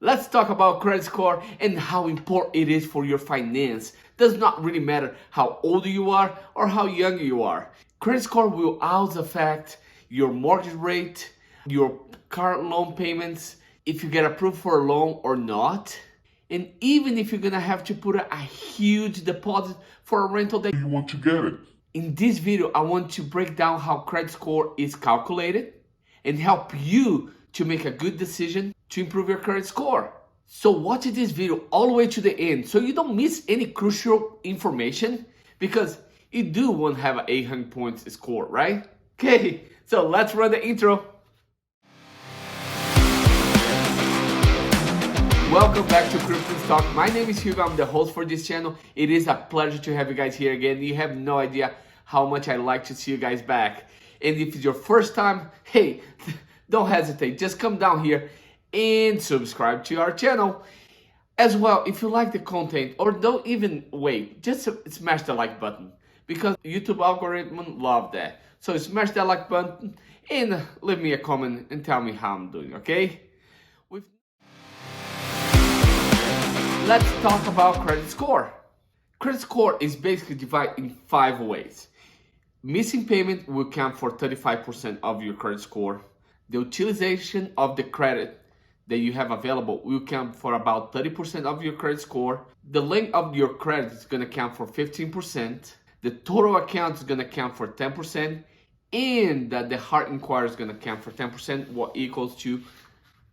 Let's talk about credit score and how important it is for your finance. Does not really matter how old you are or how young you are. Credit score will always affect your mortgage rate, your car loan payments, if you get approved for a loan or not, and even if you're gonna have to put a huge deposit for a rental that you want to get it. In this video, I want to break down how credit score is calculated and help you to make a good decision to improve your credit score. So watch this video all the way to the end so you don't miss any crucial information, because you do want to have an 800 points score, right? Okay, so let's run the intro. Welcome back to Crypto Talk. My name is Hugo. I'm the host for this channel. It is a pleasure to have you guys here again. You have no idea how much I like to see you guys back. And if it's your first time, hey, don't hesitate. Just come down here and subscribe to our channel. As well, if you like the content, or don't even wait, just smash the like button, because YouTube algorithm love that. So smash that like button and leave me a comment and tell me how I'm doing, okay? Let's talk about credit score. Credit score is basically divided in 5 ways. Missing payment will count for 35% of your credit score. The utilization of the credit that you have available will count for about 30% of your credit score. The length of your credit is going to count for 15%. The total account is going to count for 10%. And that the hard inquiry is going to count for 10%, what equals to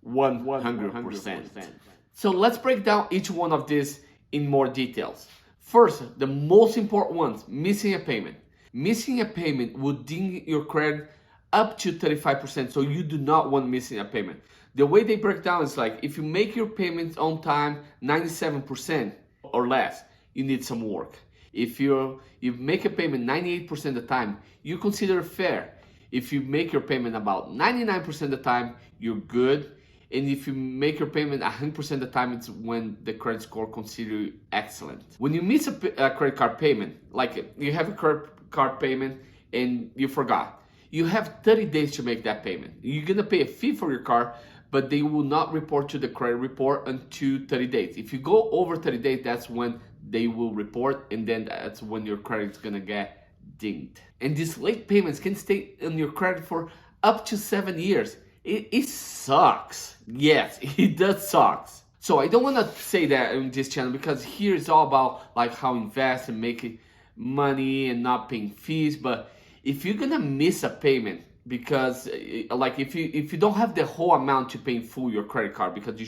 100%. So let's break down each one of these in more details. First, the most important ones, missing a payment. Missing a payment would ding your credit up to 35%, so you do not want missing a payment. The way they break down is like, if you make your payments on time 97% or less, you need some work. If you make a payment 98% of the time, you consider it fair. If you make your payment about 99% of the time, you're good. And if you make your payment 100% of the time, it's when the credit score consider you excellent. When you miss a credit card payment, like you have a credit card payment and you forgot, you have 30 days to make that payment. You're gonna pay a fee for your car, but they will not report to the credit report until 30 days. If you go over 30 days, that's when they will report, and then that's when your credit's gonna get dinged. And these late payments can stay on your credit for up to 7 years. It sucks. Yes, it does sucks. So I don't want to say that in this channel, because here it's all about like how invest and making money and not paying fees. But if you're gonna miss a payment because like if you don't have the whole amount to pay in full your credit card, because you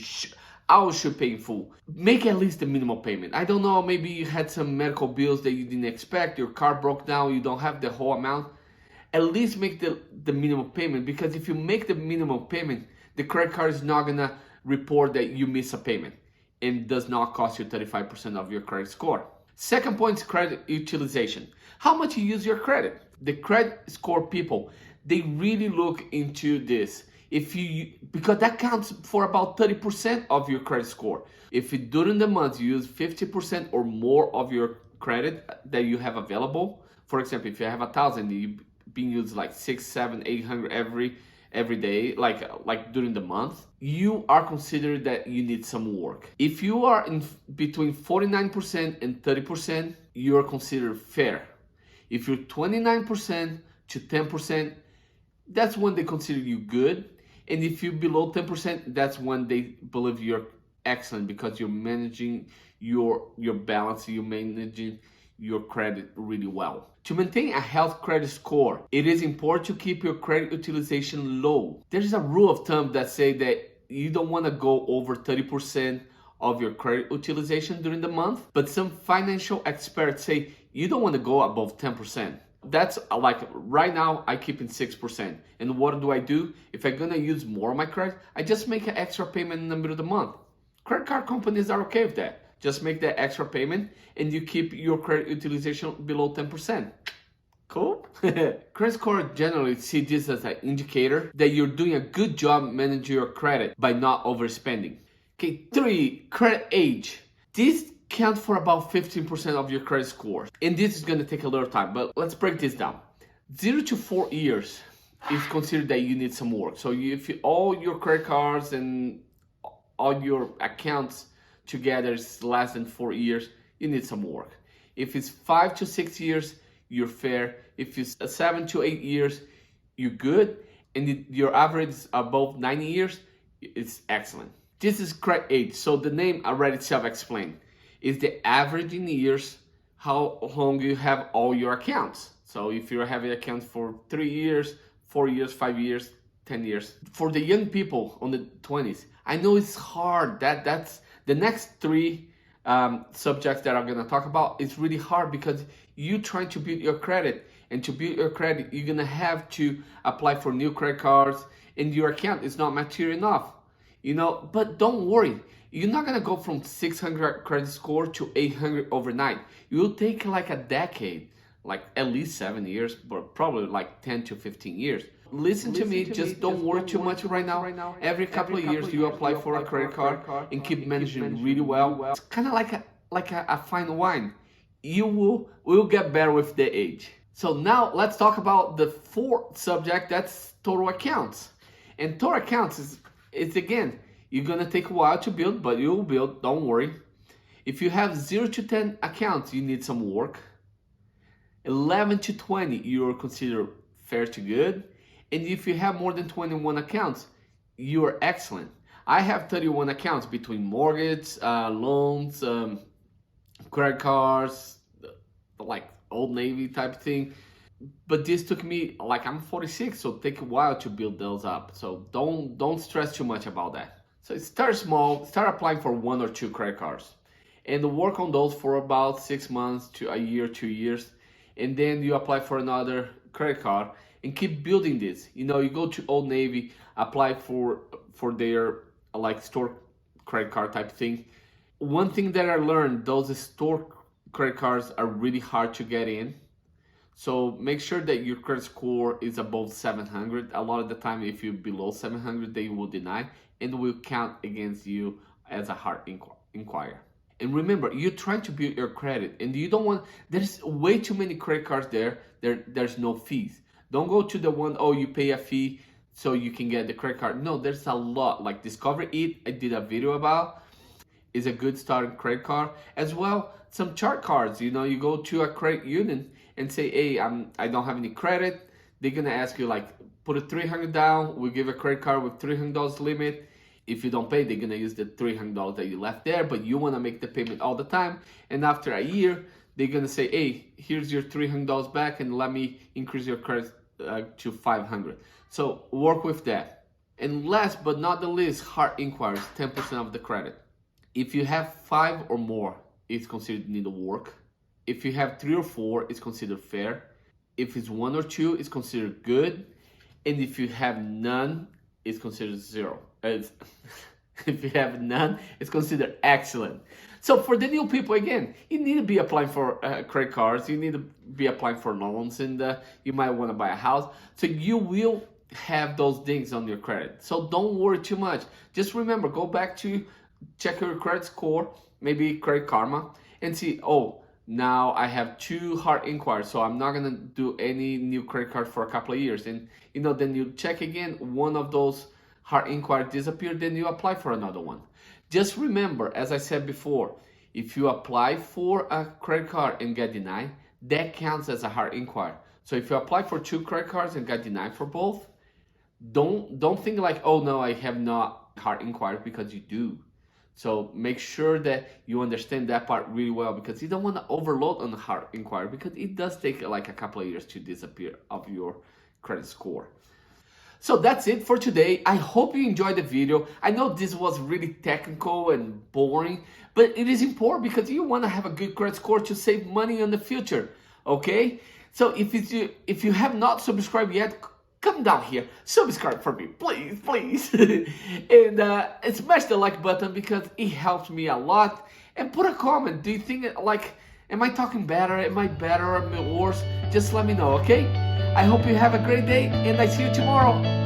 always should pay in full, make at least the minimum payment. I don't know, maybe you had some medical bills that you didn't expect, your car broke down, you don't have the whole amount. At least make the minimum payment, because if you make the minimum payment, the credit card is not gonna report that you miss a payment, and does not cost you 35% of your credit score. Second point is credit utilization. How much you use your credit. The credit score people, they really look into this. Because that counts for about 30% of your credit score. If during the month you use 50% or more of your credit that you have available, for example, if you have 1,000, you being used like 600, 700, 800 every day, like during the month, you are considered that you need some work. If you are in between 49% and 30%, you are considered fair. If you're 29% to 10%, that's when they consider you good. And if you're below 10%, that's when they believe you're excellent, because you're managing your balance, you're managing your credit really well. To maintain a healthy credit score, it is important to keep your credit utilization low. There's a rule of thumb that say that you don't want to go over 30% of your credit utilization during the month, but some financial experts say you don't want to go above 10%. That's like right now I keep in 6%. And what do? If I'm gonna use more of my credit, I just make an extra payment in the middle of the month. Credit card companies are okay with that. Just make that extra payment and you keep your credit utilization below 10%. Cool? Credit score generally see this as an indicator that you're doing a good job managing your credit by not overspending. Okay, 3, credit age. This counts for about 15% of your credit score. And this is gonna take a little time, but let's break this down. 0 to 4 years is considered that you need some work. So if all your credit cards and all your accounts together is less than 4 years, you need some work. If it's 5 to 6 years, you're fair. If it's 7 to 8 years, you're good. And your average is above 9 years, it's excellent. This is credit age, so the name already self-explained. Is the average in years how long you have all your accounts. So if you're having accounts for 3 years, 4 years, 5 years, 10 years. For the young people on the 20s, I know it's hard. That's the next three subjects that I'm gonna talk about. It's really hard because you trying to build your credit, and to build your credit, you're gonna have to apply for new credit cards, and your account is not mature enough. You know, but don't worry. You're not gonna go from 600 credit score to 800 overnight. It will take like a decade, like at least 7 years, but probably like 10 to 15 years. Listen to me, just don't worry too much right now. Every couple of years you apply for a credit card and keep managing really well. It's kind of like a fine wine. You will get better with the age. So now let's talk about the fourth subject, that's total accounts. And total accounts it's again, you're gonna take a while to build, but you'll build, don't worry. If you have 0 to 10 accounts, you need some work. 11 to 20, you're considered fair to good. And if you have more than 21 accounts, you're excellent. I have 31 accounts between mortgage, loans, credit cards, like Old Navy type thing. But this took me, like I'm 46, so take a while to build those up. So don't stress too much about that. So start small, start applying for 1 or 2 credit cards. And work on those for about 6 months to a year, 2 years. And then you apply for another credit card and keep building this. You know, you go to Old Navy, apply for their like store credit card type thing. One thing that I learned, those store credit cards are really hard to get in. So make sure that your credit score is above 700. A lot of the time, if you're below 700, they will deny and will count against you as a hard inquire. And remember, you're trying to build your credit, and you don't want, there's way too many credit cards there's no fees. Don't go to the one, oh, you pay a fee so you can get the credit card. No, there's a lot, like Discover It, I did a video about, is a good starting credit card. As well, some chart cards, you know, you go to a credit union and say, hey, I don't have any credit. They're gonna ask you like, put a $300 down, we give a credit card with $300 limit. If you don't pay, they're gonna use the $300 that you left there, but you wanna make the payment all the time. And after a year, they're gonna say, hey, here's your $300 back and let me increase your credit to 500. So work with that. And last but not the least, hard inquiries, 10% of the credit. If you have 5 or more, it's considered need to work. If you have 3 or 4, it's considered fair. If it's 1 or 2, it's considered good. And if you have none, it's considered 0. If you have none, it's considered excellent. So for the new people, again, you need to be applying for credit cards. You need to be applying for loans, and you might want to buy a house. So you will have those things on your credit. So don't worry too much. Just remember, go back to check your credit score, maybe Credit Karma, and see, oh, now I have 2 hard inquiries, so I'm not gonna do any new credit card for a couple of years. And you know, then you check again, one of those hard inquiries disappeared, then you apply for another one. Just remember, as I said before, if you apply for a credit card and get denied, that counts as a hard inquiry. So if you apply for 2 credit cards and got denied for both, don't think like, oh no, I have not hard inquiry, because you do. So make sure that you understand that part really well, because you don't want to overload on the hard inquiry, because it does take like a couple of years to disappear of your credit score. So that's it for today. I hope you enjoyed the video. I know this was really technical and boring, but it is important because you want to have a good credit score to save money in the future, okay? So if you have not subscribed yet, come down here, subscribe for me, please, please. And smash the like button because it helps me a lot. And put a comment. Do you think, like, am I talking better? Am I better or worse? Just let me know, okay? I hope you have a great day, and I see you tomorrow.